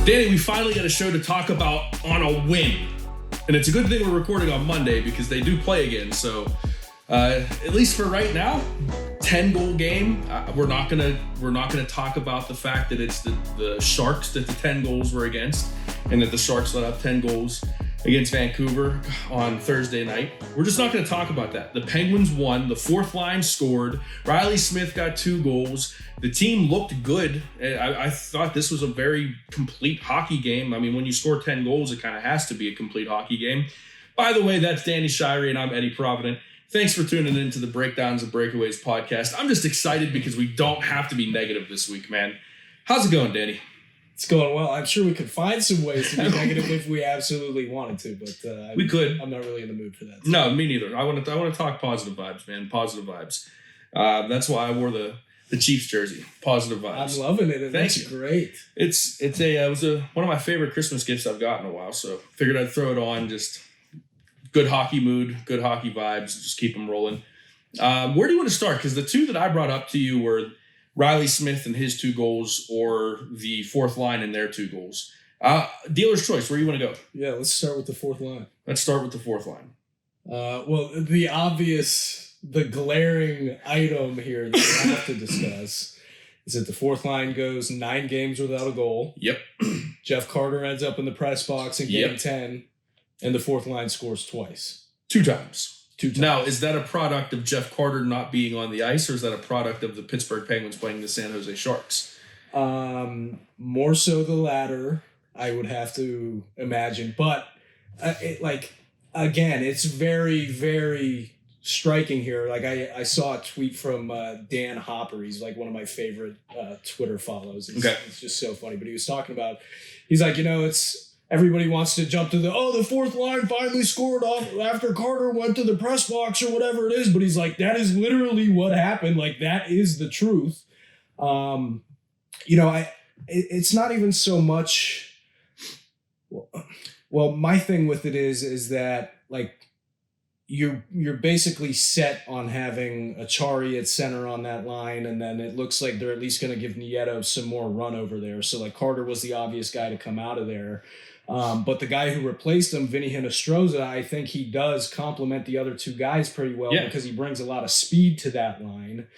Danny, we finally got a show to talk about on a win. And it's a good thing we're recording on Monday because they do play again. So at least for right now, 10-goal game. We're not gonna talk about the fact that it's the Sharks that the 10 goals were against, and that the Sharks let up 10 goals against Vancouver on Thursday night. We're just not going to talk about that. The Penguins won. The fourth line scored. Riley Smith got 2 goals. The team looked good. I thought this was a very complete hockey game. I mean, when you score 10 goals, it kind of has to be a complete hockey game. By the way, that's Danny Shirey, and I'm Eddie Provident. Thanks for tuning in to the Breakdowns of Breakaways podcast. I'm just excited because we don't have to be negative this week, man. How's it going, Danny? It's going well. I'm sure we could find some ways to be negative if we absolutely wanted to, but we could. I'm not really in the mood for that. So. No, me neither. I want to talk positive vibes, man. Positive vibes. That's why I wore the Chiefs jersey. Positive vibes. I'm loving it, and that's great. It was one of my favorite Christmas gifts I've gotten in a while, so figured I'd throw it on. Just good hockey mood, good hockey vibes. Just keep them rolling. Where do you want to start? Because the two that I brought up to you were Riley Smith and his 2 goals, or the fourth line and their 2 goals. Dealer's choice. Where do you want to go? Yeah, let's start with the fourth line. Let's start with the fourth line. Well, the glaring item here that we have to discuss is that the fourth line goes 9 games without a goal. Yep. Jeff Carter ends up in the press box in game 10, and the fourth line scores twice. 2 times. 2 times. Now, is that a product of Jeff Carter not being on the ice, or is that a product of the Pittsburgh Penguins playing the San Jose Sharks? More so the latter, I would have to imagine. But, again, it's very, very striking here. Like, I saw a tweet from Dan Hopper. He's, like, one of my favorite Twitter follows. It's just so funny. But he was talking about, he's like, everybody wants to jump to the fourth line finally scored off after Carter went to the press box or whatever it is. But he's like, that is literally what happened. Like, that is the truth. It's not even so much. Well, my thing with it is that, like, you're basically set on having Shirey at center on that line, and then it looks like they're at least going to give Nieto some more run over there. So, like, Carter was the obvious guy to come out of there. But the guy who replaced him, Vinny Hinostroza, I think he does complement the other 2 guys pretty well because he brings a lot of speed to that line.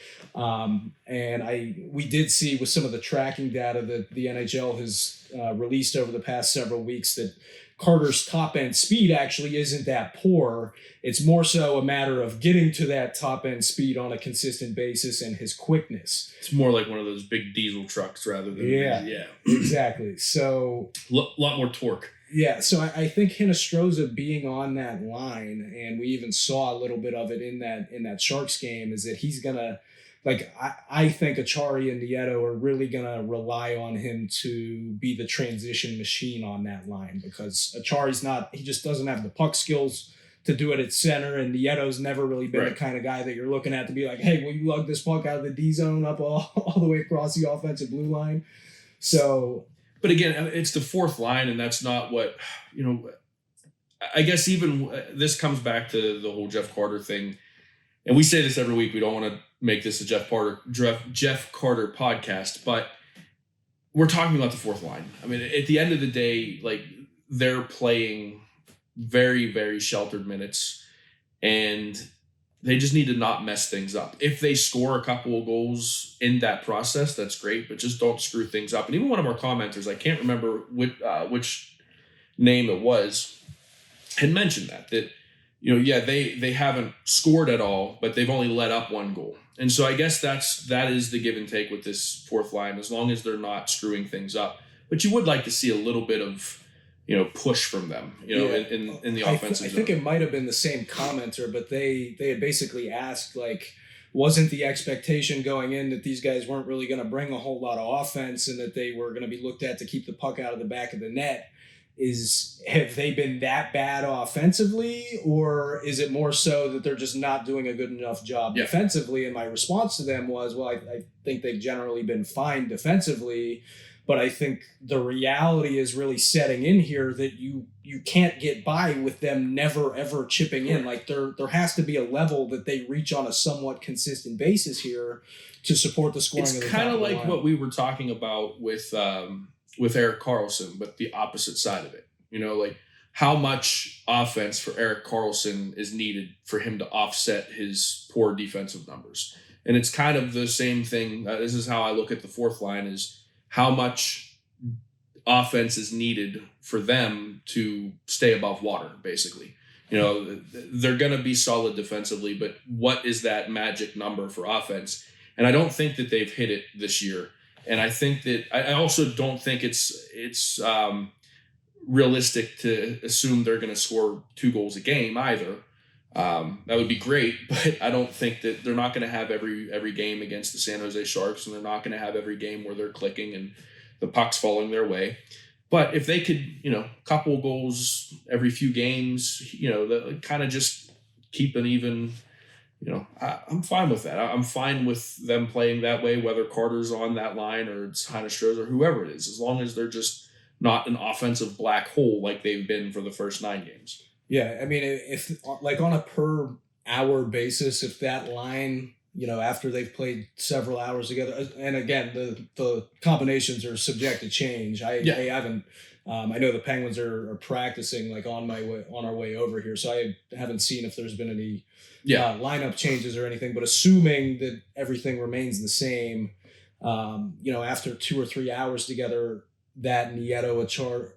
And we did see with some of the tracking data that the NHL has released over the past several weeks that Carter's top-end speed actually isn't that poor. It's more so a matter of getting to that top-end speed on a consistent basis and his quickness. It's more like one of those big diesel trucks rather than... Yeah, exactly. So... lot more torque. Yeah, so I think Hinostroza being on that line, and we even saw a little bit of it in that Sharks game, is that he's going to... Like, I think Shirey and Nieto are really going to rely on him to be the transition machine on that line, because Shirey's he just doesn't have the puck skills to do it at center, and Nieto's never really been the kind of guy that you're looking at to be like, hey, will you lug this puck out of the D zone up all the way across the offensive blue line? So... But again, it's the fourth line, and that's not what, I guess even this comes back to the whole Jeff Carter thing. And we say this every week. We don't want to make this a Jeff Carter podcast, but we're talking about the fourth line. I mean, at the end of the day, like, they're playing very, very sheltered minutes, and they just need to not mess things up. If they score a couple of goals in that process, that's great, but just don't screw things up. And even one of our commenters, I can't remember which name it was, had mentioned that they haven't scored at all, but they've only let up 1 goal. And so I guess that is the give and take with this fourth line, as long as they're not screwing things up. But you would like to see a little bit of, push from them, in the offensive zone. I think it might have been the same commenter, but they had basically asked, like, wasn't the expectation going in that these guys weren't really going to bring a whole lot of offense and that they were going to be looked at to keep the puck out of the back of the net? Have they been that bad offensively, or is it more so that they're just not doing a good enough job defensively? And my response to them was, well, I think they've generally been fine defensively, but I think the reality is really setting in here that you can't get by with them never, ever chipping in. Like, there has to be a level that they reach on a somewhat consistent basis here to support the scoring of the top of the line. It's kind of like what we were talking about with with Erik Karlsson, but the opposite side of it. Like how much offense for Erik Karlsson is needed for him to offset his poor defensive numbers. And it's kind of the same thing. This is how I look at the fourth line, is how much offense is needed for them to stay above water, basically. They're going to be solid defensively, but what is that magic number for offense? And I don't think that they've hit it this year. And I think that I also don't think it's realistic to assume they're going to score 2 goals a game either. That would be great, but I don't think that they're not going to have every game against the San Jose Sharks, and they're not going to have every game where they're clicking and the puck's falling their way. But if they could, couple goals every few games, kind of just keep an even, I'm fine with that. I'm fine with them playing that way, whether Carter's on that line or it's Heinestruz or whoever it is, as long as they're just not an offensive black hole like they've been for the first 9 games. Yeah, I mean, if like on a per hour basis, if that line, after they've played several hours together, and again, the combinations are subject to change. I haven't. I know the Penguins are practicing like on our way over here, so I haven't seen if there's been any lineup changes or anything. But assuming that everything remains the same, after 2 or 3 hours together, that Nieto,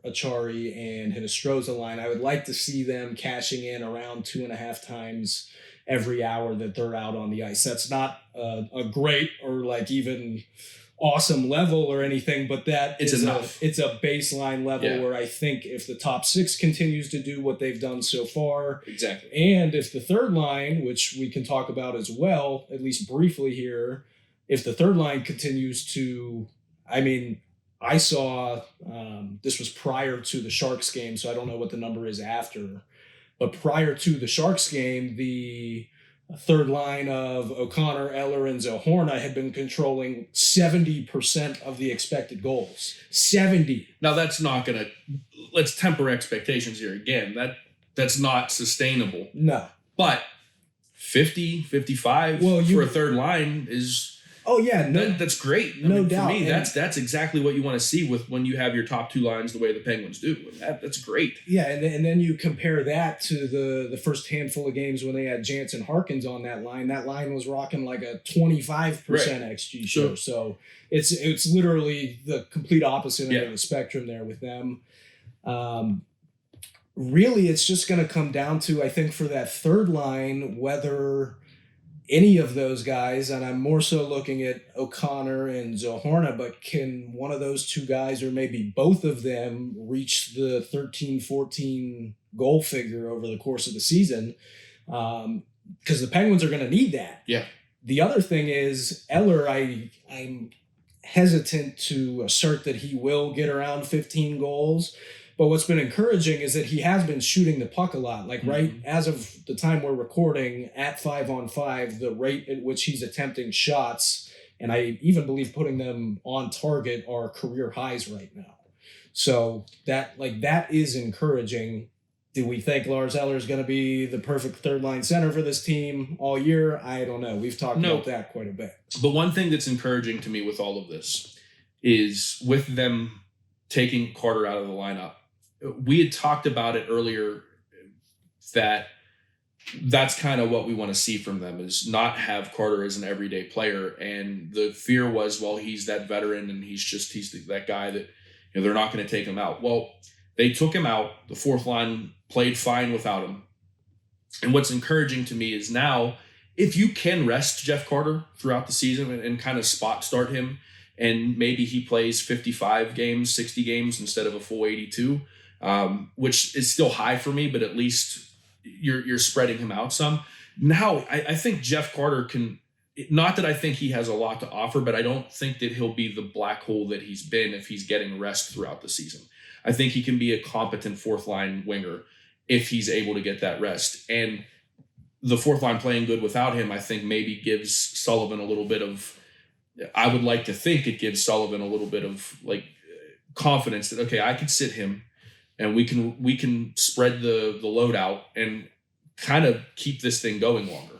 Achari, and Hinostroza line, I would like to see them cashing in around 2.5 times every hour that they're out on the ice. That's not a great or like even awesome level or anything, but it's enough. It's a baseline level where I think if the top 6 continues to do what they've done so far, exactly, and if the third line, which we can talk about as well, at least briefly here, if the third line continues to, I saw, this was prior to the Sharks game, so I don't know what the number is after. But prior to the Sharks game, the third line of O'Connor, Eller, and Zohorna had been controlling 70% of the expected goals. 70. Now, that's not going to – let's temper expectations here again. That's not sustainable. No. But 50, 55 for a third line is – oh yeah, that's great. No doubt. For me, that's exactly what you want to see when you have your top 2 lines the way the Penguins do. That's great. Yeah, and then you compare that to the first handful of games when they had Jansen Harkins on that line. That line was rocking like a 25% XG show. So it's literally the complete opposite end of the spectrum there with them. Really, it's just going to come down to, I think, for that third line, whether any of those guys, and I'm more so looking at O'Connor and Zohorna, but can one of those 2 guys or maybe both of them reach the 13, 14 goal figure over the course of the season? Because the Penguins are going to need that. Yeah. The other thing is Eller, I'm hesitant to assert that he will get around 15 goals. But what's been encouraging is that he has been shooting the puck a lot. Like right as of the time we're recording, at 5-on-5, the rate at which he's attempting shots, and I even believe putting them on target, are career highs right now. So that is encouraging. Do we think Lars Eller is going to be the perfect third line center for this team all year? I don't know. We've talked about that quite a bit. But one thing that's encouraging to me with all of this is with them taking Carter out of the lineup. We had talked about it earlier that's kind of what we want to see from them, is not have Carter as an everyday player. And the fear was, well, he's that veteran and he's that guy that they're not going to take him out. Well, they took him out. The fourth line played fine without him. And what's encouraging to me is now, if you can rest Jeff Carter throughout the season and kind of spot start him, and maybe he plays 55 games, 60 games instead of a full 82, which is still high for me, but at least you're spreading him out some. Now, I think Jeff Carter can, not that I think he has a lot to offer, but I don't think that he'll be the black hole that he's been if he's getting rest throughout the season. I think he can be a competent fourth line winger if he's able to get that rest. And the fourth line playing good without him, I think maybe gives Sullivan a little bit of, I would like to think it gives Sullivan a little bit of like confidence that, okay, I can sit him and we can spread the load out and kind of keep this thing going longer.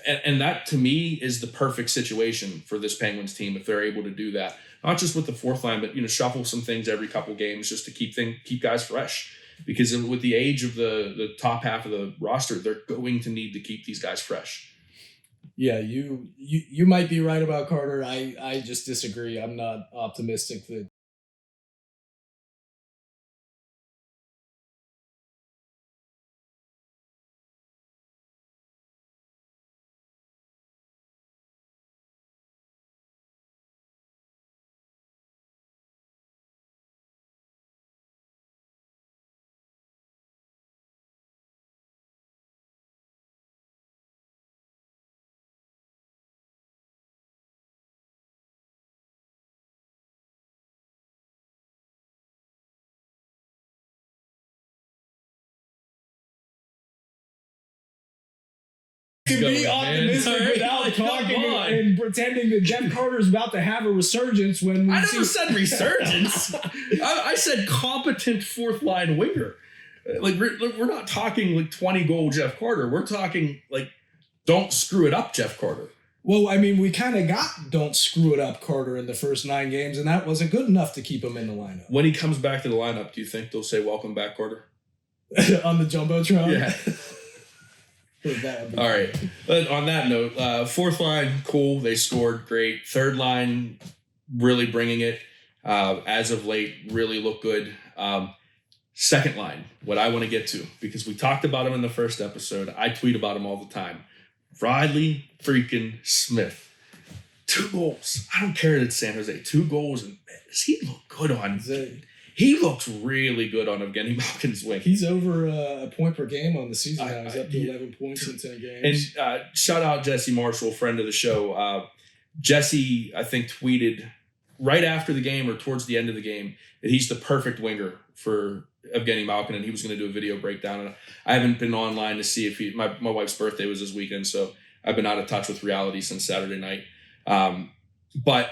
And that to me is the perfect situation for this Penguins team if they're able to do that. not just with the fourth line, but shuffle some things every couple games just to keep guys fresh. Because with the age of the top half of the roster, they're going to need to keep these guys fresh. Yeah, you might be right about Carter. I just disagree. I'm not optimistic that. Can be optimistic without talking and pretending that Jeff Carter's about to have a resurgence when I never said resurgence. I said competent fourth line winger. Like we're not talking like 20 goal Jeff Carter. We're talking like don't screw it up Jeff Carter. Well, I mean, we kind of got don't screw it up Carter in the first 9 games, and that wasn't good enough to keep him in the lineup. When he comes back to the lineup, do you think they'll say welcome back Carter? On the Jumbotron? Yeah. All right. But on that note, fourth line, cool. They scored great. Third line, really bringing it. As of late, really look good. Second line, what I want to get to, because we talked about him in the first episode. I tweet about him all the time. Riley freaking Smith. 2 goals. I don't care that it's San Jose. 2 goals. And man, does he look good on? He looks really good on Evgeny Malkin's wing. He's over a point per game on the season now. He's up to 11 points in 10 games. And shout out Jesse Marshall, friend of the show. Jesse, I think, tweeted right after the game or towards the end of the game that he's the perfect winger for Evgeny Malkin, and he was going to do a video breakdown. And I haven't been online to see if my wife's birthday was this weekend, so I've been out of touch with reality since Saturday night. But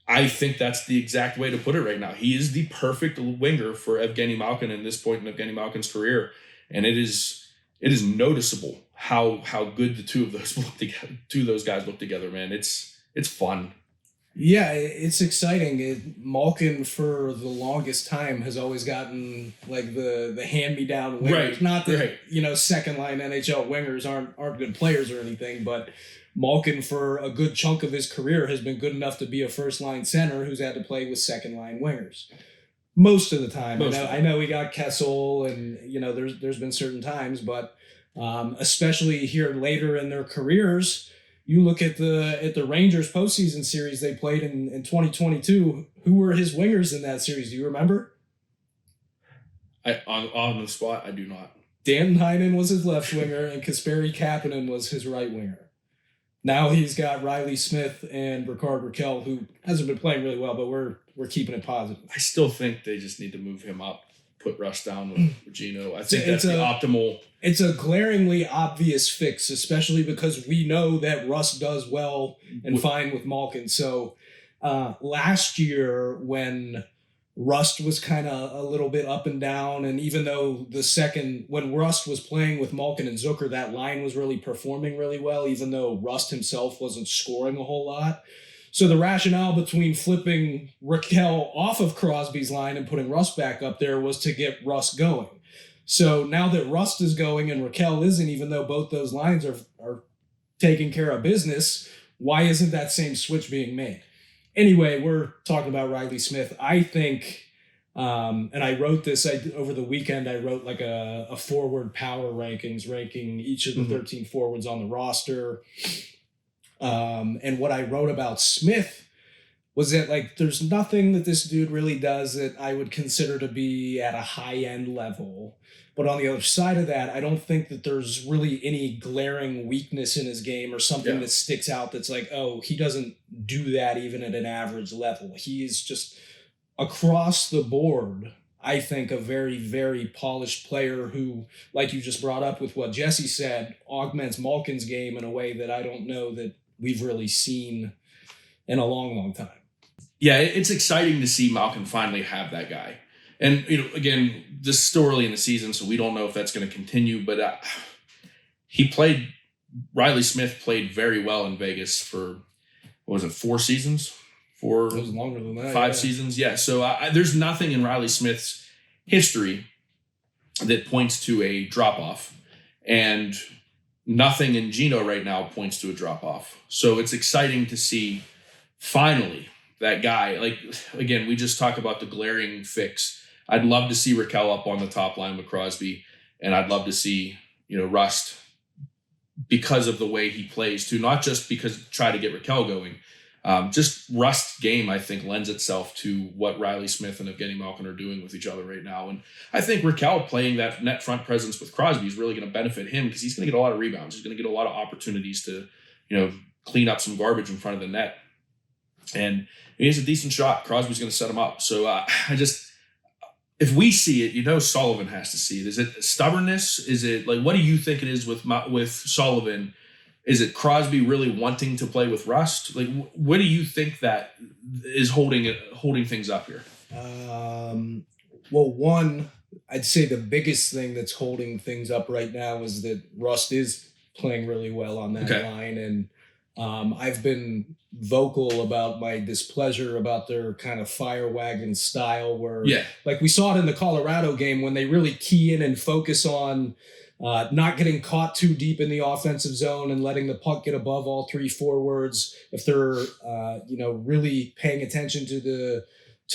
I think that's the exact way to put it right now. He is the perfect winger for Evgeny Malkin in this point in Evgeny Malkin's career. And it is noticeable how good the two of those guys look together, man. It's fun. Yeah, it's exciting. Malkin for the longest time has always gotten like the hand-me-down wingers. Right. Not that second line NHL wingers aren't good players or anything, but Malkin for a good chunk of his career has been good enough to be a first-line center who's had to play with second-line wingers. Most of the time. I know we got Kessel and there's been certain times, but especially here later in their careers, you look at the Rangers postseason series they played in 2022. Who were his wingers in that series? Do you remember? On the spot, I do not. Dan Heinen was his left winger, and Kasperi Kapanen was his right winger. Now he's got Riley Smith and Ricard Raquel, who hasn't been playing really well, but we're keeping it positive. I still think they just need to move him up, put Russ down with Gino. I think that's the optimal. It's a glaringly obvious fix, especially because we know that Russ does well and fine with Malkin. So last year when Rust was kind of a little bit up and down, and even though when Rust was playing with Malkin and Zucker, that line was really performing really well, even though Rust himself wasn't scoring a whole lot. So the rationale between flipping Raquel off of Crosby's line and putting Rust back up there was to get Rust going. So now that Rust is going and Raquel isn't, even though both those lines are taking care of business, why isn't that same switch being made? Anyway, we're talking about Riley Smith. I think, and I wrote this over the weekend, I wrote like a forward power rankings, ranking each of the 13 forwards on the roster. And what I wrote about Smith was that like there's nothing that this dude really does that I would consider to be at a high-end level. But on the other side of that, I don't think that there's really any glaring weakness in his game or something that sticks out that's like, oh, he doesn't do that even at an average level. He's just across the board, I think, a very, very polished player who, like you just brought up with what Jesse said, augments Malkin's game in a way that I don't know that we've really seen in a long, long time. Yeah, it's exciting to see Malkin finally have that guy. And, again, this is still early in the season, so we don't know if that's going to continue. But Riley Smith played very well in Vegas for, 4 seasons? for It was longer than that, 5 seasons. Yeah, so there's nothing in Riley Smith's history that points to a drop-off, and nothing in Gino right now points to a drop-off. So it's exciting to see, finally, that guy. Like, again, we just talk about the glaring fix. I'd love to see Raquel up on the top line with Crosby, and I'd love to see, Rust, because of the way he plays too, not just because try to get Raquel going. Just Rust's game, I think, lends itself to what Riley Smith and Evgeny Malkin are doing with each other right now. And I think Raquel playing that net front presence with Crosby is really going to benefit him, because he's going to get a lot of rebounds. He's going to get a lot of opportunities to, clean up some garbage in front of the net. And he has a decent shot. Crosby's going to set him up. So if we see it, Sullivan has to see it. Is it stubbornness? Is it like, what do you think it is with Sullivan? Is it Crosby really wanting to play with Rust? Like, what do you think that is holding things up here? Well, one, I'd say the biggest thing that's holding things up right now is that Rust is playing really well on that line. And I've been vocal about my displeasure about their kind of fire wagon style, where like we saw it in the Colorado game, when they really key in and focus on not getting caught too deep in the offensive zone and letting the puck get above all 3 forwards. If they're really paying attention to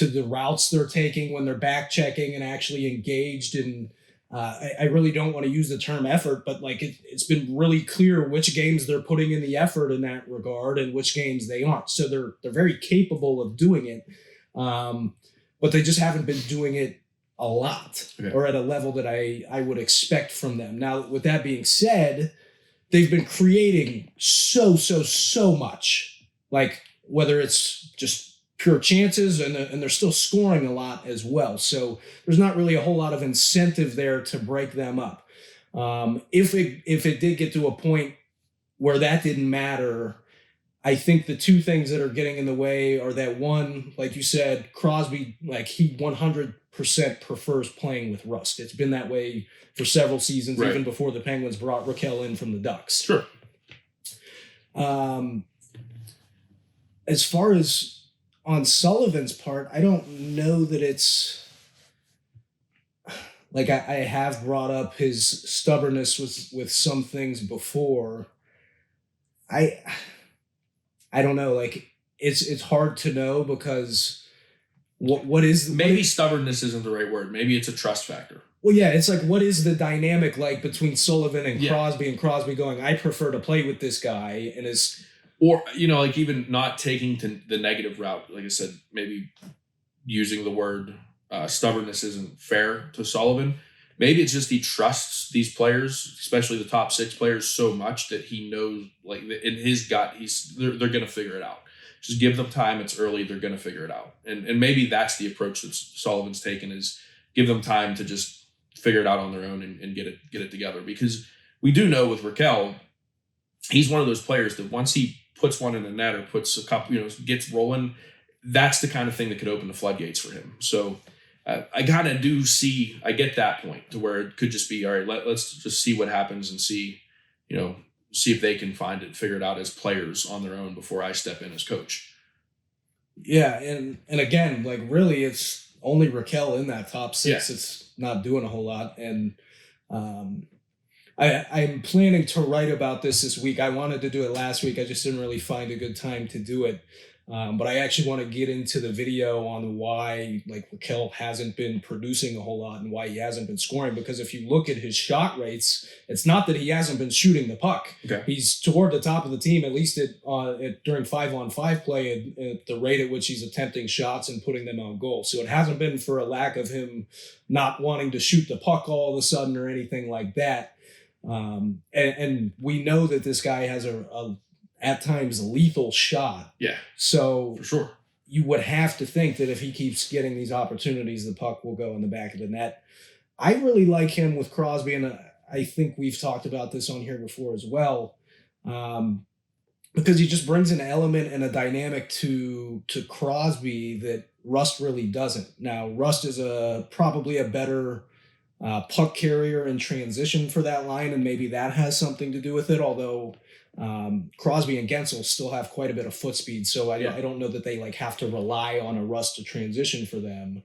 the routes they're taking when they're back checking and actually engaged. And I really don't want to use the term effort, but like it's been really clear which games they're putting in the effort in that regard and which games they aren't. So they're very capable of doing it, but they just haven't been doing it a lot or at a level that I would expect from them. Now, with that being said, they've been creating so much, like whether it's just pure chances and they're still scoring a lot as well. So there's not really a whole lot of incentive there to break them up. If it did get to a point where that didn't matter, I think the two things that are getting in the way are that, one, like you said, Crosby, like he 100% prefers playing with Rust. It's been that way for several seasons, even before the Penguins brought Raquel in from the Ducks. Sure. As far as on Sullivan's part, I don't know that it's like I have brought up his stubbornness with some things before. I don't know. Like it's hard to know, because what is stubbornness isn't the right word. Maybe it's a trust factor. Well, yeah, it's like, what is the dynamic like between Sullivan and Crosby, and Crosby going, I prefer to play with this guy, and is. Or, like even not taking to the negative route. Like I said, maybe using the word stubbornness isn't fair to Sullivan. Maybe it's just he trusts these players, especially the top 6 players, so much that he knows, like in his gut, they're going to figure it out. Just give them time. It's early. They're going to figure it out. And maybe that's the approach that Sullivan's taken, is give them time to just figure it out on their own and get it together. Because we do know with Raquel, he's one of those players that once he puts one in the net or puts a couple, gets rolling, that's the kind of thing that could open the floodgates for him. So I kind of I get that point to where it could just be, all right, let's just see what happens and see if they can figure it out as players on their own before I step in as coach. Yeah. And again, like really it's only Raquel in that top 6. Yeah. It's not doing a whole lot. And, I'm planning to write about this week. I wanted to do it last week. I just didn't really find a good time to do it. But I actually want to get into the video on why like Raquel hasn't been producing a whole lot and why he hasn't been scoring. Because if you look at his shot rates, it's not that he hasn't been shooting the puck. Okay. He's toward the top of the team, at least during 5-on-5 play, at the rate at which he's attempting shots and putting them on goal. So it hasn't been for a lack of him not wanting to shoot the puck all of a sudden or anything like that. And we know that this guy has a at times lethal shot. Yeah. So for sure, you would have to think that if he keeps getting these opportunities, the puck will go in the back of the net. I really like him with Crosby, and I think we've talked about this on here before as well, because he just brings an element and a dynamic to Crosby that Rust really doesn't. Now, Rust is probably a better puck carrier in transition for that line, and maybe that has something to do with it. Although Crosby and Gensel still have quite a bit of foot speed, so I don't know that they like have to rely on a Rust to transition for them.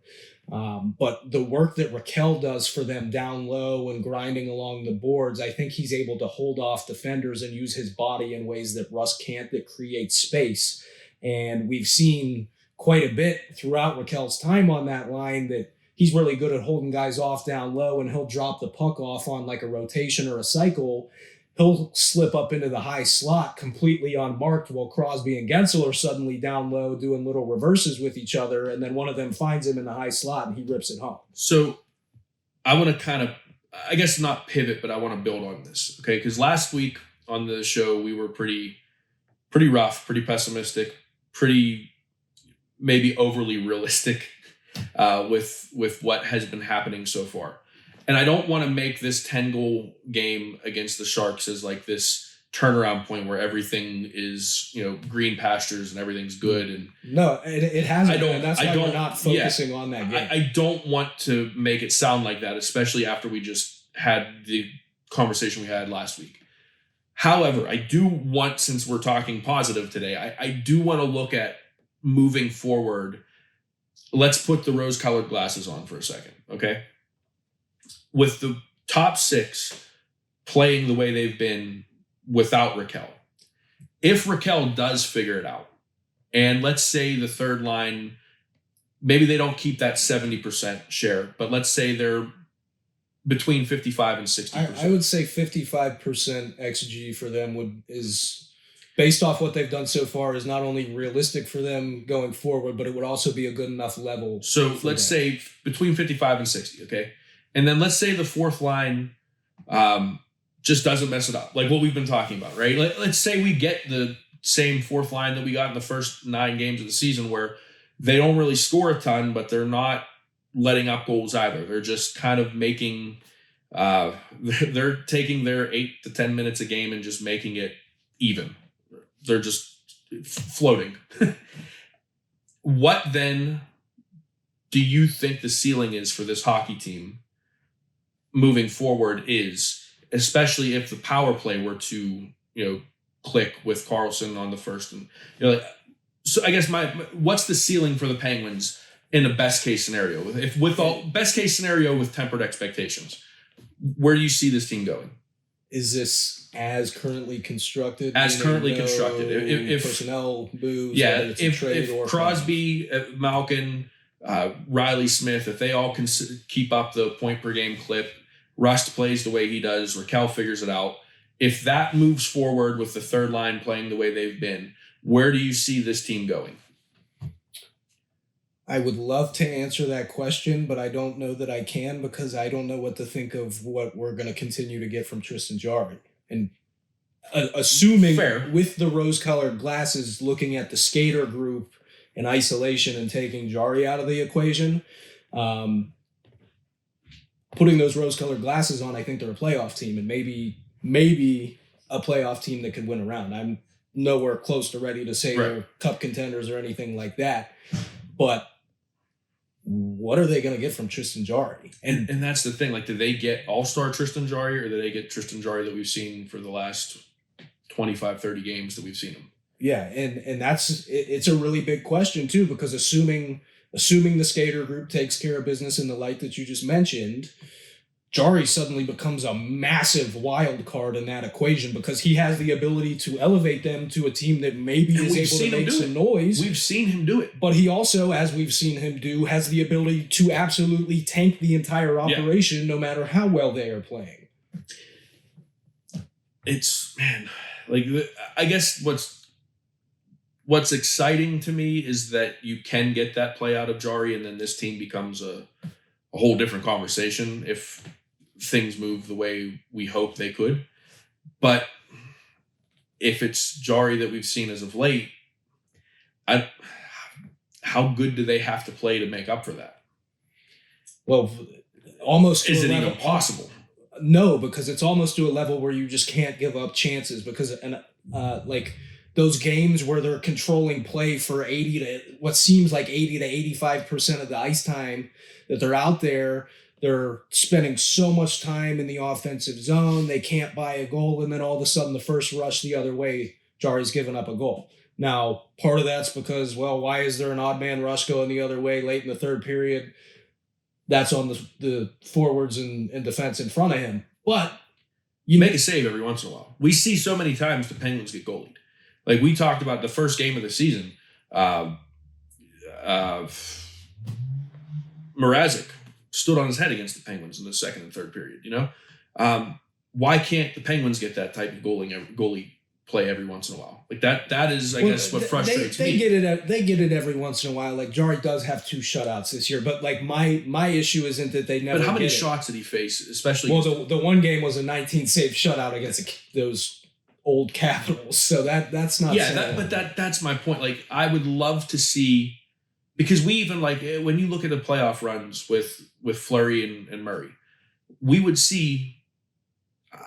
But the work that Raquel does for them down low and grinding along the boards, I think he's able to hold off defenders and use his body in ways that Rust can't, that create space. And we've seen quite a bit throughout Raquel's time on that line that he's really good at holding guys off down low, and he'll drop the puck off on like a rotation or a cycle. He'll slip up into the high slot completely unmarked while Crosby and Gensel are suddenly down low doing little reverses with each other, and then one of them finds him in the high slot and he rips it home. So I want to kind of, I guess not pivot, but I want to build on this, okay? Because last week on the show, we were pretty rough, pretty pessimistic, pretty maybe overly realistic with what has been happening so far. And I don't want to make this 10-goal game against the Sharks as like this turnaround point where everything is, green pastures and everything's good. And no, it hasn't. And that's why we're not focusing on that game. I don't want to make it sound like that, especially after we just had the conversation we had last week. However, I do want, since we're talking positive today, I do want to look at moving forward. Let's put the rose-colored glasses on for a second, okay? With the top six playing the way they've been without Raquel, if Raquel does figure it out, and let's say the third line, maybe they don't keep that 70% share, but let's say they're between 55 and 60%. I would say 55% XG for them is based off what they've done so far, is not only realistic for them going forward, but it would also be a good enough level. So let's say between 55 and 60, okay? And then let's say the fourth line just doesn't mess it up, like what we've been talking about, right? Let's say we get the same fourth line that we got in the first 9 games of the season, where they don't really score a ton, but they're not letting up goals either. They're just kind of making they're taking their 8 to 10 minutes a game and just making it even. They're just floating. What then do you think the ceiling is for this hockey team moving forward, is, especially if the power play were to, click with Carlson on the first, and so I guess what's the ceiling for the Penguins in the best case scenario? Best case scenario with tempered expectations, where do you see this team going? Is this as currently constructed? As currently constructed. If personnel moves, if Crosby, Malkin, Riley Smith, if they all can keep up the point per game clip, Rust plays the way he does, Raquel figures it out. If that moves forward with the third line playing the way they've been, where do you see this team going? I would love to answer that question, but I don't know that I can, because I don't know what to think of what we're going to continue to get from Tristan Jarry. And assuming with the rose-colored glasses, looking at the skater group in isolation and taking Jarry out of the equation, putting those rose-colored glasses on, I think they're a playoff team, and maybe a playoff team that could win a round. I'm nowhere close to ready to say they're cup contenders or anything like that, but what are they going to get from Tristan Jarry? And that's the thing. Like, do they get all-star Tristan Jarry, or do they get Tristan Jarry that we've seen for the last 25, 30 games that we've seen him? Yeah, and it's a really big question too, because assuming the skater group takes care of business in the light that you just mentioned, Jarry suddenly becomes a massive wild card in that equation, because he has the ability to elevate them to a team that maybe is able to make some noise. We've seen him do it. But he also, as we've seen him do, has the ability to absolutely tank the entire operation no matter how well they are playing. I guess what's exciting to me is that you can get that play out of Jarry, and then this team becomes a whole different conversation if things move the way we hope they could. But if it's Jarry that we've seen as of late, how good do they have to play to make up for that? Well, almost. Is it even possible? No, because it's almost to a level where you just can't give up chances, because those games where they're controlling play for 80 to 85% of the ice time that they're out there, they're spending so much time in the offensive zone, they can't buy a goal, and then all of a sudden the first rush the other way, Jari's given up a goal. Now, part of that's because, well, why is there an odd man rush going the other way late in the third period? That's on the forwards and defense in front of him. But you make a save every once in a while. We see so many times the Penguins get goalied. Like we talked about the first game of the season, Mrazek stood on his head against the Penguins in the second and third period. Why can't the Penguins get that type of goalie play every once in a while? Like that is, I guess, what frustrates me. They get it every once in a while. Like Jari does have 2 shutouts this year, but like my issue isn't that they never. But how many shots did he face? Especially the one game was a 19 save shutout against those old Capitals. So that's not. Yeah, that's my point. Like I would love to see, because we even like when you look at the playoff runs with Fleury and Murray, we would see,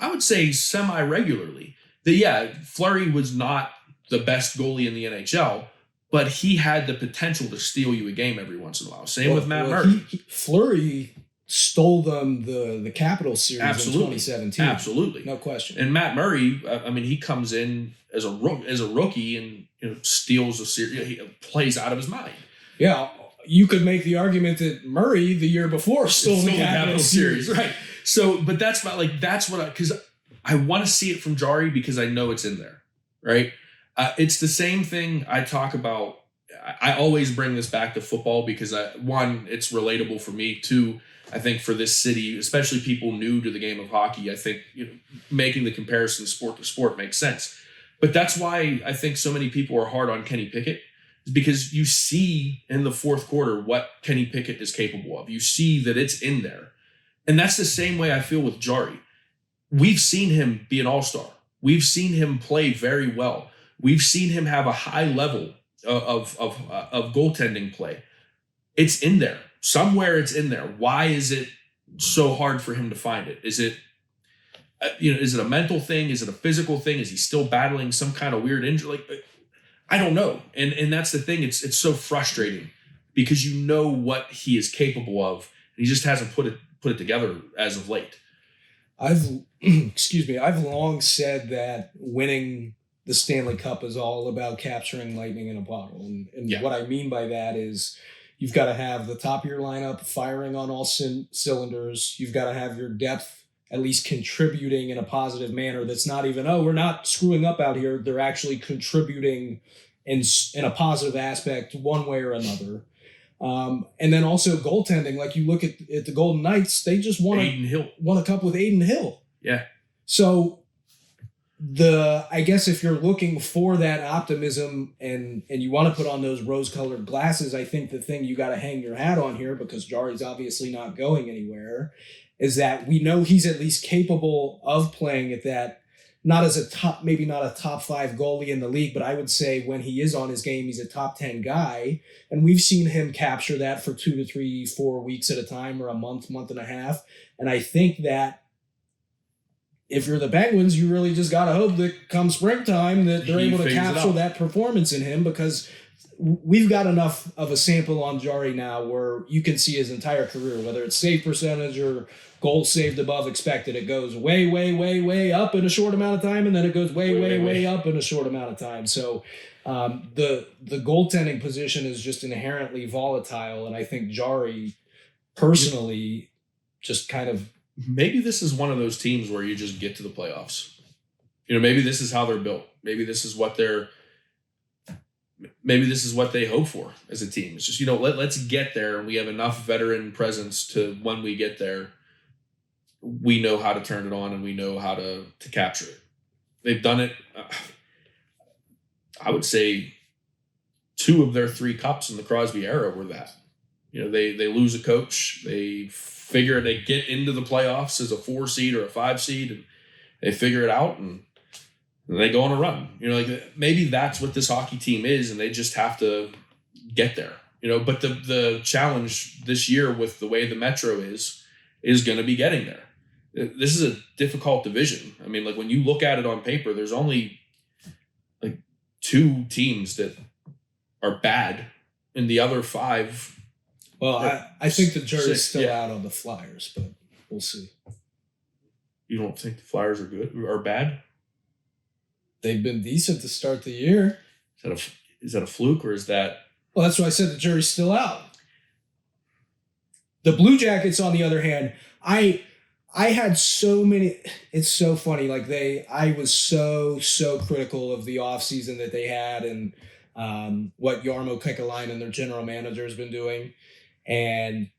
I would say semi-regularly, that Fleury was not the best goalie in the NHL, but he had the potential to steal you a game every once in a while. Same with Matt Murray. Fleury stole them the Capitals series in 2017. Absolutely. No question. And Matt Murray, I mean, he comes in as a rookie and steals a series. He plays out of his mind. Yeah, you could make the argument that Murray the year before stole the Capitals series. Right. So, but that's because I want to see it from Jari because I know it's in there, right? It's the same thing I talk about. I always bring this back to football because one, it's relatable for me. 2, I think for this city, especially people new to the game of hockey, I think making the comparison sport to sport makes sense. But that's why I think so many people are hard on Kenny Pickett, is because you see in the fourth quarter what Kenny Pickett is capable of. You see that it's in there. And that's the same way I feel with Jari. We've seen him be an all-star. We've seen him play very well. We've seen him have a high level of goaltending play. It's in there. Somewhere it's in there. Why is it so hard for him to find it? Is it a mental thing? Is it a physical thing? Is he still battling some kind of weird injury? Like, I don't know. And that's the thing. It's so frustrating because you know what he is capable of. And he just hasn't put it together as of late. I've long said that winning the Stanley Cup is all about capturing lightning in a bottle. And what I mean by that is you've got to have the top of your lineup firing on all cylinders. You've got to have your depth at least contributing in a positive manner. That's not even, we're not screwing up out here. They're actually contributing in a positive aspect one way or another. And then also goaltending, like you look at the Golden Knights, they just won a cup with Aiden Hill. Yeah. So I guess if you're looking for that optimism and you want to put on those rose-colored glasses, I think the thing you got to hang your hat on here, because Jari's obviously not going anywhere, is that we know he's at least capable of playing at that, not as maybe not a top 5 goalie in the league, but I would say when he is on his game, he's a top 10 guy. And we've seen him capture that for 2 to 3, 4 weeks at a time, or a month and a half. And I think that if you're the Penguins, you really just got to hope that come springtime that they're able to capture that performance in him, because we've got enough of a sample on Jari now where you can see his entire career, whether it's save percentage or goals saved above expected. It goes way, way, way, way up in a short amount of time, and then it goes way, way, way up in a short amount of time. So the goaltending position is just inherently volatile, and I think Jari personally just kind of... Maybe this is one of those teams where you just get to the playoffs. Maybe this is how they're built. Maybe this is what they hope for as a team. It's just, let's get there, and we have enough veteran presence to, when we get there, we know how to turn it on and we know how to capture it. They've done it. I would say 2 of their 3 cups in the Crosby era were that. They lose a coach. They get into the playoffs as a 4 seed or a 5 seed, and they figure it out, and they go on a run. Maybe that's what this hockey team is, and they just have to get there. But the challenge this year with the way the Metro is going to be getting there. This is a difficult division. I mean, when you look at it on paper, there's only 2 teams that are bad, and the other 5 Well, I think the jury's still Yeah. out on the Flyers, but we'll see. You don't think the Flyers are good or bad? They've been decent to start the year. Is that a fluke or is that? Well, that's why I said the jury's still out. The Blue Jackets, on the other hand, I had so many. It's so funny. Like I was so critical of the offseason that they had and what Jarmo Kekalainen, their general manager, has been doing. And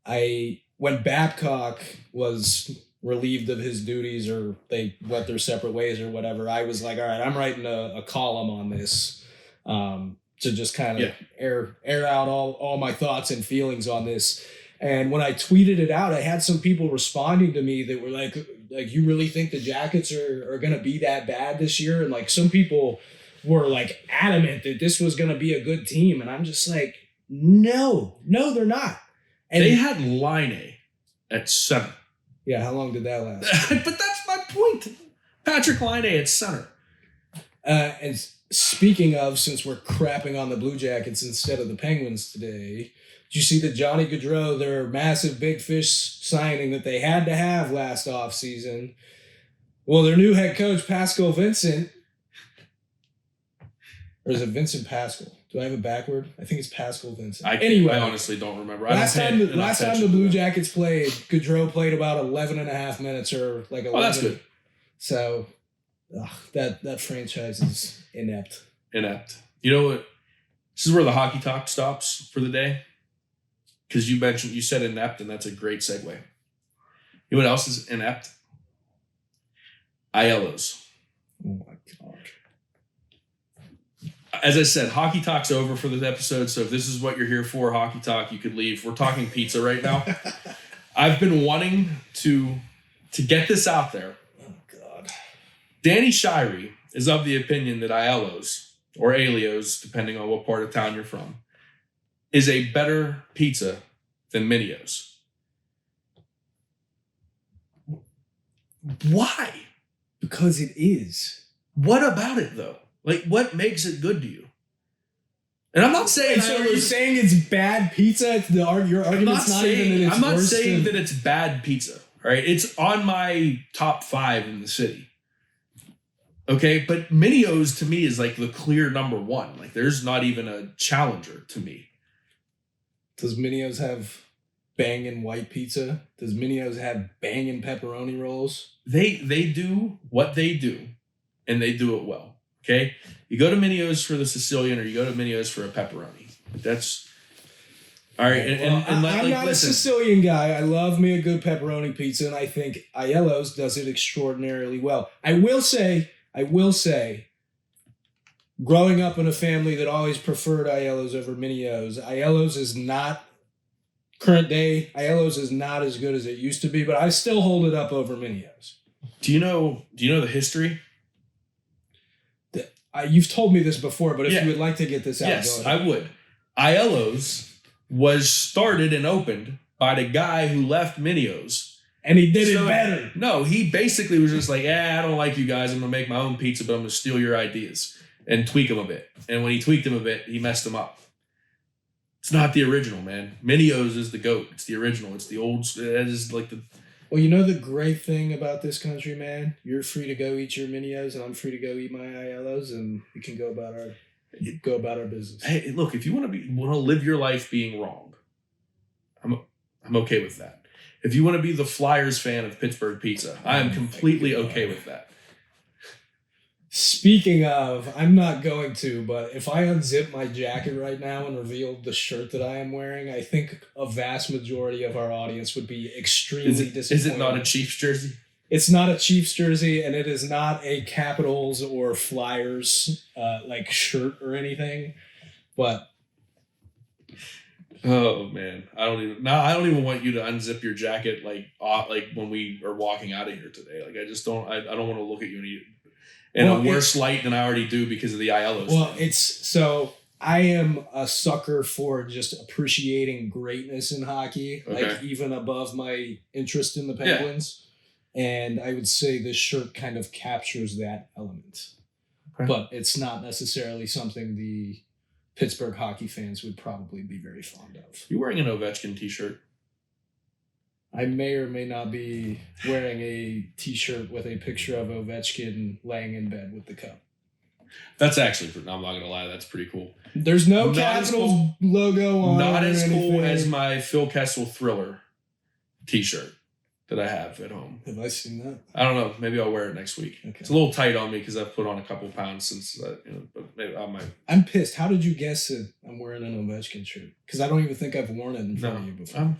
when Babcock was relieved of his duties or they went their separate ways or whatever, I was like, all right, I'm writing a column on this to just kind of air out all my thoughts and feelings on this. And when I tweeted it out, I had some people responding to me that were like, you really think the Jackets are going to be that bad this year? And like some people were like adamant that this was going to be a good team. And I'm just like, no, they're not. And they had Line at center. Yeah, how long did that last? But that's my point. Patrick Line at center. And speaking of, since we're crapping on the Blue Jackets instead of the Penguins today, did you see that Johnny Gaudreau, their massive big fish signing that they had to have last offseason? Well, their new head coach, Pascal Vincent, or is it Vincent Pascal? Do I have it backward? I think it's Pascal Vincent. Anyway, I honestly don't remember. Last time the Blue Jackets played, Gaudreau played about 11 and a half minutes or like 11. Oh, that's good. So that franchise is inept. You know what? This is where the hockey talk stops for the day. Because you said inept, and that's a great segue. You know what else is inept? ILOs. Oh my God. As I said, hockey talk's over for this episode, so if this is what you're here for, hockey talk, you could leave. We're talking pizza right now. I've been wanting to get this out there. Oh, God. Danny Shirey is of the opinion that ILOs, or Alios, depending on what part of town you're from, is a better pizza than Minio's. Why? Because it is. What about it, though? Like, what makes it good to you? And I'm not saying... So are you saying it's bad pizza? Your argument's not even that it's I'm not worse saying than... that it's bad pizza, all right? It's on my top 5 in the city. Okay? But Minio's, to me, is like the clear number 1. Like, there's not even a challenger to me. Does Minio's have banging white pizza? Does Minio's have banging pepperoni rolls? They do what they do, and they do it well. Okay? You go to Minio's for the Sicilian, or you go to Minio's for a pepperoni. That's all right. I'm not a Sicilian guy. I love me a good pepperoni pizza, and I think Aiello's does it extraordinarily well. I will say, growing up in a family that always preferred Aiello's over Minio's, Aiello's is not current day. Aiello's is not as good as it used to be, but I still hold it up over Minio's. Do you know the history? You've told me this before, but if you would like to get this out, yes, I would. Aiello's was started and opened by the guy who left Minio's. And he did it better. No, he basically was just like, I don't like you guys. I'm going to make my own pizza, but I'm going to steal your ideas and tweak them a bit. And when he tweaked them a bit, he messed them up. It's not the original, man. Minio's is the GOAT. It's the original. It's the old. That is like the... Well, you know the great thing about this country, man? You're free to go eat your Minio's, and I'm free to go eat my Aiello's, and we can go about our business. Hey, look, if you want to live your life being wrong, I'm okay with that. If you want to be the Flyers fan of Pittsburgh pizza, I am completely okay with that. Speaking of, I'm not going to, but if I unzip my jacket right now and reveal the shirt that I am wearing, I think a vast majority of our audience would be extremely disappointed. Is it not a Chiefs jersey? It's not a Chiefs jersey, and it is not a Capitals or Flyers shirt or anything. But oh man, I don't even want you to unzip your jacket like when we are walking out of here today. Like I don't want to look at you in a worse light than I already do because of the Aiello's. Well, I am a sucker for just appreciating greatness in hockey, like even above my interest in the Penguins. Yeah. And I would say this shirt kind of captures that element. Okay. But it's not necessarily something the Pittsburgh hockey fans would probably be very fond of. You're wearing an Ovechkin t-shirt. I may or may not be wearing a t-shirt with a picture of Ovechkin laying in bed with the cup. That's actually, I'm not going to lie, that's pretty cool. There's no Not as Capitals cool- logo on Not it or as cool anything. as my Phil Kessel Thriller t-shirt that I have at home. Have I seen that? I don't know. Maybe I'll wear it next week. Okay. It's a little tight on me because I've put on a couple pounds since, but maybe I might. I'm pissed. How did you guess that I'm wearing an Ovechkin shirt? Because I don't even think I've worn it in front of you before.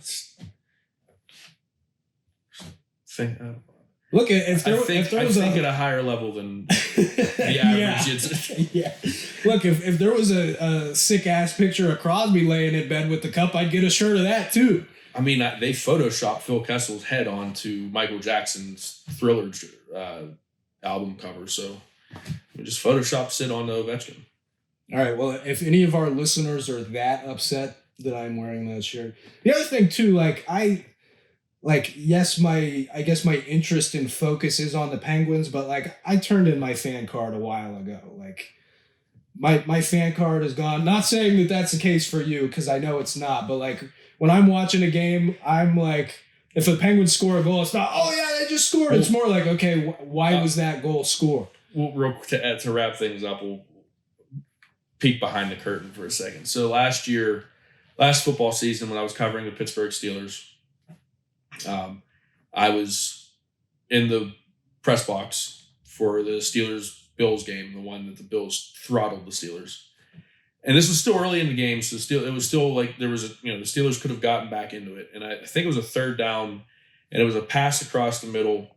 Look, if there was at a higher level than the average. Yeah. Look, if there was a sick ass picture of Crosby laying in bed with the cup, I'd get a shirt of that too. I mean, they photoshopped Phil Kessel's head onto Michael Jackson's Thriller album cover, so we just photoshopped it onto Ovechkin. All right. Well, if any of our listeners are that upset that I'm wearing that shirt, the other thing too, yes, I guess my interest and focus is on the Penguins, but I turned in my fan card a while ago. My fan card is gone. Not saying that that's the case for you, because I know it's not, but when I'm watching a game, I'm if the Penguins score a goal, it's not, oh yeah, they just scored. It's more okay, why was that goal scored? Well, to wrap things up, we'll peek behind the curtain for a second. So last football season, when I was covering the Pittsburgh Steelers, I was in the press box for the Steelers-Bills game, the one that the Bills throttled the Steelers. And this was still early in the game, so it was still there was the Steelers could have gotten back into it. And I think it was a third down, and it was a pass across the middle.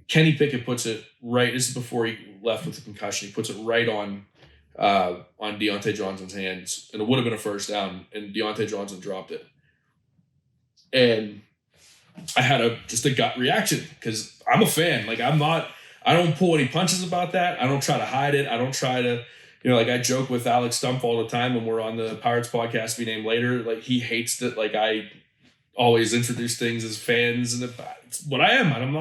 Kenny Pickett puts it right. This is before he left with the concussion. He puts it right on Deontay Johnson's hands, and it would have been a first down, and Deontay Johnson dropped it. And I had just a gut reaction because I'm a fan. I don't pull any punches about that. I don't try to hide it. I don't try to, I joke with Alex Stumpf all the time when we're on the Pirates podcast, Be Named Later. He hates that, I always introduce things as fans, and it's what I am. And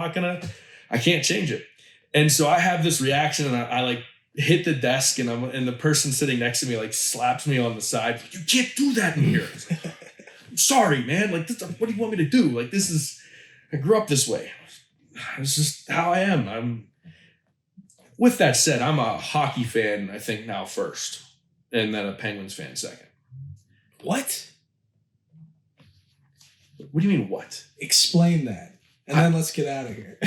I can't change it. And so I have this reaction, and I hit the desk, and the person sitting next to me slaps me on the side. You can't do that in here. I'm sorry, man. What do you want me to do? I grew up this way. It's just how I am. With that said, I'm a hockey fan, I think, now first, and then a Penguins fan second. What? What do you mean, what? Explain that. And then let's get out of here.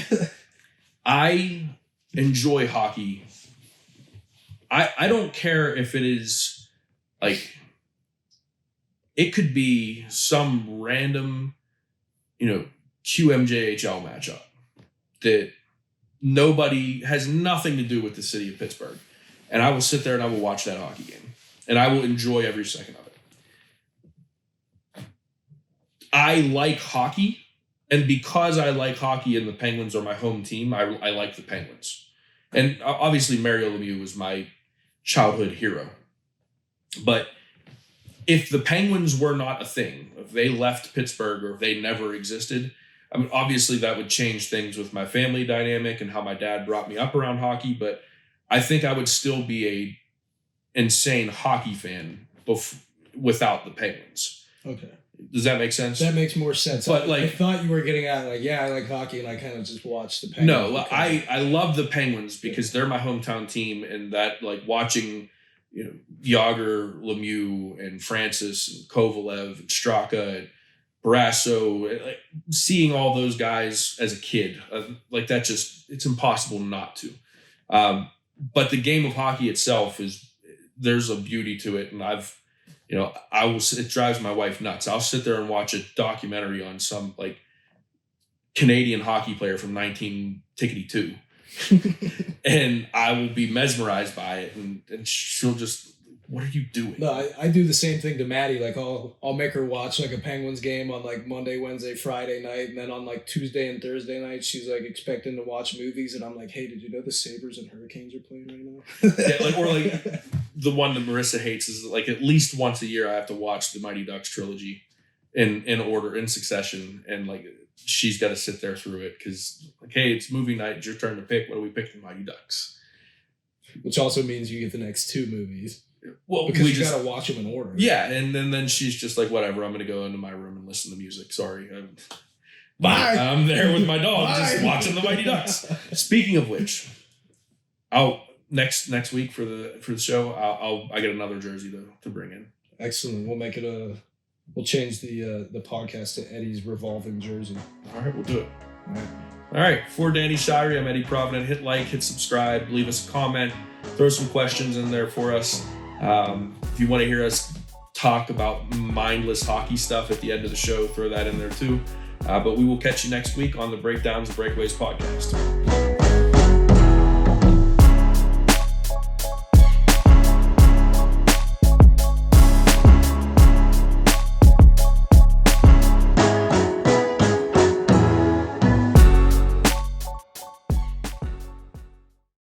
I enjoy hockey. I don't care if it is, it could be some random, QMJHL matchup that has nothing to do with the city of Pittsburgh. And I will sit there and I will watch that hockey game. And I will enjoy every second of it. I like hockey. And because I like hockey and the Penguins are my home team, I like the Penguins. And obviously Mario Lemieux was my childhood hero. But if the Penguins were not a thing, if they left Pittsburgh or if they never existed, obviously that would change things with my family dynamic and how my dad brought me up around hockey, but I think I would still be a insane hockey fan without the Penguins. Okay. Does that make sense? That makes more sense. But I thought you were getting at I like hockey, and I kind of just watched the Penguins. No, I love the Penguins because they're my hometown team, and that watching Yager, Lemieux, and Francis, and Kovalev, and Straka, and Barrasso, seeing all those guys as a kid, it's impossible not to. But the game of hockey itself there's a beauty to it, and it drives my wife nuts. I'll sit there and watch a documentary on some Canadian hockey player from 1992, and I will be mesmerized by it, and she'll just, what are you doing? No, I do the same thing to Maddie. I'll make her watch a Penguins game on Monday, Wednesday, Friday night, and then on Tuesday and Thursday night, she's expecting to watch movies, and I'm hey, did you know the Sabres and Hurricanes are playing right now? Yeah, or the one that Marissa hates is at least once a year I have to watch the Mighty Ducks trilogy in order, in succession, and she's got to sit there through it because hey, it's movie night, it's your turn to pick. What do we pick? The Mighty Ducks. Which also means you get the next two movies. Well, because we you just got to watch them in order. yeah, and then she's just like, whatever, I'm gonna go into my room and listen to music. Sorry, Bye. I'm there with my dog, just Bye. watching the Mighty Ducks. Speaking of which, next week for the show, I get another jersey to bring in. Excellent. We'll make it we'll change the podcast to Eddie's revolving jersey. All right, we'll do it. All right. All right, for Danny Shirey, I'm Eddie Provident. Hit like, hit subscribe, leave us a comment, throw some questions in there for us. If you want to hear us talk about mindless hockey stuff at the end of the show, throw that in there too. But we will catch you next week on the Breakdowns and Breakaways podcast.